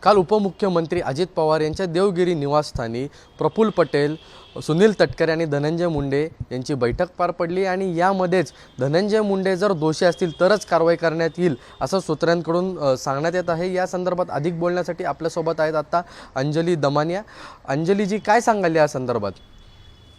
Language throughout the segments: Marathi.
काल उपमुख्यमंत्री अजित पवार यांच्या देवगिरी निवासस्थानी प्रफुल्ल पटेल, सुनील तटकरे आणि धनंजय मुंडे यांची बैठक पार पडली आणि यामध्येच धनंजय मुंडे जर दोषी असतील तरच कारवाई करण्यात येईल असं सूत्रांकडून सांगण्यात येत आहे। या संदर्भात अधिक बोलण्यासाठी आपल्यासोबत आहेत आता अंजली दमानिया। अंजलीजी, काय सांगाल या संदर्भात?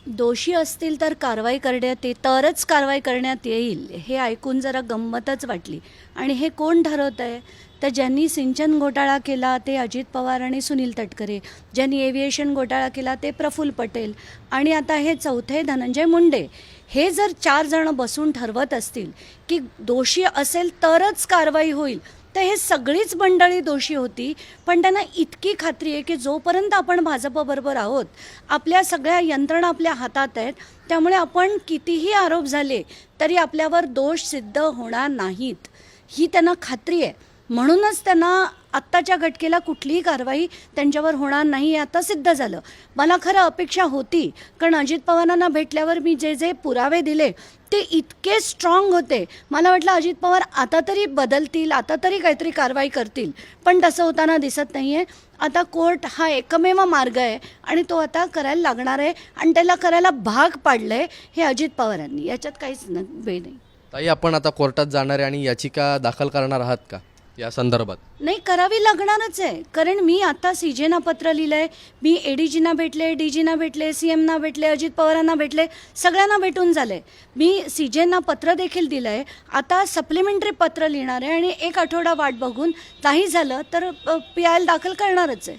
दोषी असतील तर कारवाई करण्यात तरच कारवाई करण्यात येईल हे ऐकून जरा गंमतच वाटली। आणि हे कोण ठरवत आहे? तर ज्यांनी सिंचन घोटाळा केला ते अजित पवार आणि सुनील तटकरे, ज्यांनी एव्हिएशन घोटाळा केला ते प्रफुल्ल पटेल, आणि आता हे चौथे धनंजय मुंडे। हे जर 4 जण बसून ठरवत असतील की दोषी असेल तरच कारवाई होईल, तर हे सगळीच मंडळी दोषी होती। पण त्यांना इतकी खात्री आहे की जोपर्यंत आपण भाजपबरोबर आहोत, आपल्या सगळ्या यंत्रणा आपल्या हातात आहेत, त्यामुळे आपण कितीही आरोप झाले तरी आपल्यावर दोष सिद्ध होणार नाहीत, ही त्यांना खात्री आहे। म्हणूनच त्यांना आत्ताच्या घटकेला कुठलीही कारवाई त्यांच्यावर होणार नाही हे आता सिद्ध झालं। मला खरं अपेक्षा होती, कारण अजित पवारांना भेटल्यावर मी जे जे पुरावे दिले ते इतके स्ट्रॉंग होते, मला वाटलं अजित पवार आता तरी बदलतील, आता तरी काहीतरी कारवाई करतील, पण तसं होताना दिसत नाही आहे। आता कोर्ट हा एकमेव मार्ग आहे आणि तो आता करायला लागणार आहे, आणि त्याला करायला भाग पाडलं आहे हे अजित पवारांनी, याच्यात काहीच वेळ नाही। ताई, आपण आता कोर्टात जाणार आहे आणि याचिका दाखल करणार आहात का या संदर्भात? नाही, करावी लागणारच आहे, कारण मी आता सीजेना पत्र लिहिलं आहे, मी एडीजीना भेटले, डीजीना भेटले, सीएमना भेटले, अजित पवारांना भेटले, सगळ्यांना भेटून झालं आहे। मी सीजेना पत्र देखील दिलं आहे, आता सप्लिमेंटरी पत्र लिहिणार आहे आणि 1 आठवडा वाट बघून नाही झालं तर PIL दाखल करणारच आहे।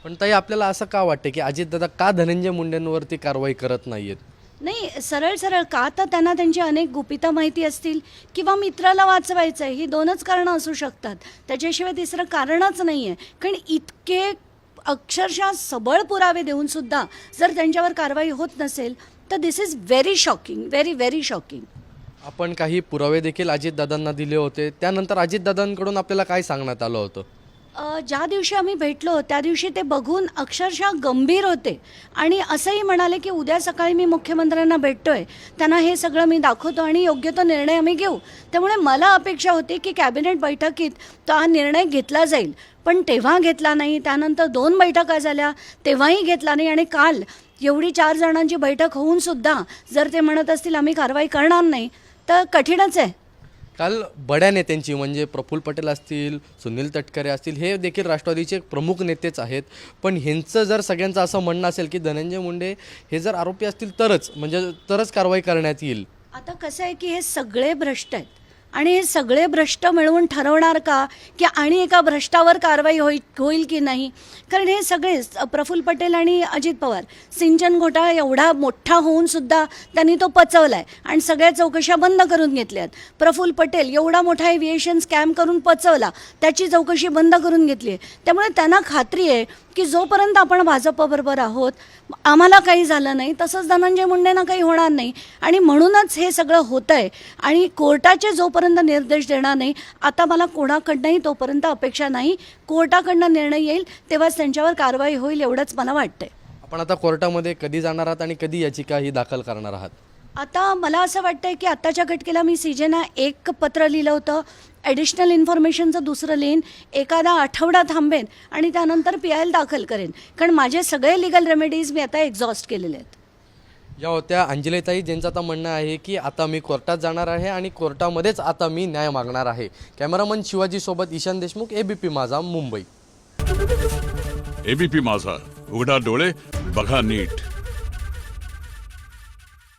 पण ताई, आपल्याला असं का वाटतं की अजितदादा का धनंजय मुंडेंवरती कारवाई करत नाहीयेत? नाही, सरळ का तर त्यांना त्यांची अनेक गुपितं माहिती असतील किंवा मित्राला वाचवायचं आहे, ही 2च कारणं असू शकतात, त्याच्याशिवाय तिसरं कारणच नाही आहे। कारण इतके अक्षरशः सबळ पुरावे देऊनसुद्धा जर त्यांच्यावर कारवाई होत नसेल तर this is very shocking, very very shocking. आपण काही पुरावे देखील अजितदादांना दिले होते, त्यानंतर अजितदादांकडून आपल्याला काय सांगण्यात आलं होतं? ज्या दिवशी आम्ही भेटलो त्या दिवशी ते बघून अक्षरशः गंभीर होते आणि असंही म्हणाले की उद्या सकाळी मी मुख्यमंत्र्यांना भेटतोय, त्यांना हे सगळं मी दाखवतो आणि योग्य तो निर्णय आम्ही घेऊ। त्यामुळे मला अपेक्षा होती की कॅबिनेट बैठकीत तो हा निर्णय घेतला जाईल, पण तेव्हा घेतला नाही। त्यानंतर 2 बैठका झाल्या, तेव्हाही घेतला नाही, आणि काल एवढी 4 जणांची बैठक होऊन सुद्धा जर ते म्हणत असतील आम्ही कारवाई करणार नाही तर कठीणच आहे। काल बड्या नेत्यांची म्हणजे प्रफुल्ल पटेल असतील, सुनील तटकरे असतील, हे देखील राष्ट्रवादीचे प्रमुख नेतेच आहेत, पण ह्यांचं जर सगळ्यांचं असं म्हणणं असेल की धनंजय मुंडे हे जर आरोपी असतील तरच कारवाई करण्यात येईल। आता कसं आहे की हे सगळे भ्रष्ट आहेत आणि हे सगळे भ्रष्ट मिळवून ठरवणार का की आणि एका भ्रष्टावर कारवाई होईल की नाही? कारण हे सगळे प्रफुल्ल पटेल आणि अजित पवार सिंचन घोटाळा एवढा मोठा होऊन सुद्धा त्यांनी तो पचवला आहे आणि सगळ्या चौकशा बंद करून घेतल्यात। प्रफुल्ल पटेल एवढा मोठा एव्हिएशन स्कॅम करून पचवला, त्याची चौकशी बंद करून घेतली आहे। त्यामुळे त्यांना खात्री आहे की जोपर्यंत आपण भाजपबरोबर आहोत आम्हाला काही झालं नाही, तसंच धनंजय मुंडेंना काही होणार नाही, आणि म्हणूनच हे सगळं होतं आहे। आणि कोर्टाचे जोपर्यंत निर्देश देणार नाही, आता मला कोणाकडनंही तोपर्यंत अपेक्षा नाही, कोर्टाकडनं निर्णय येईल तेव्हाच त्यांच्यावर कारवाई होईल एवढंच मला वाटतंय। आपण आता कोर्टामध्ये कधी जाणार आहात आणि कधी याचिका ही दाखल करणार आहात? आता मला असं वाटतंय की आत्ताच्या घटकेला मी सीजेना 1 पत्र लिहिलं होतं, ॲडिशनल इन्फॉर्मेशनचं 2रं लिहीन, एखादा आठवडा थांबेन आणि त्यानंतर PIL दाखल करेन, कारण माझे सगळे लिगल रेमेडीज मी आता एक्झॉस्ट केलेले आहेत। या होत्या अंजलीताई, ज्यांचं आता म्हणणं आहे की आता मी कोर्टात जाणार आहे आणि कोर्टामध्येच आता मी न्याय मागणार आहे। कॅमेरामन शिवाजीसोबत ईशान देशमुख, ABP माझा, मुंबई। ABP माझा, उघडा डोळे बघा नीट।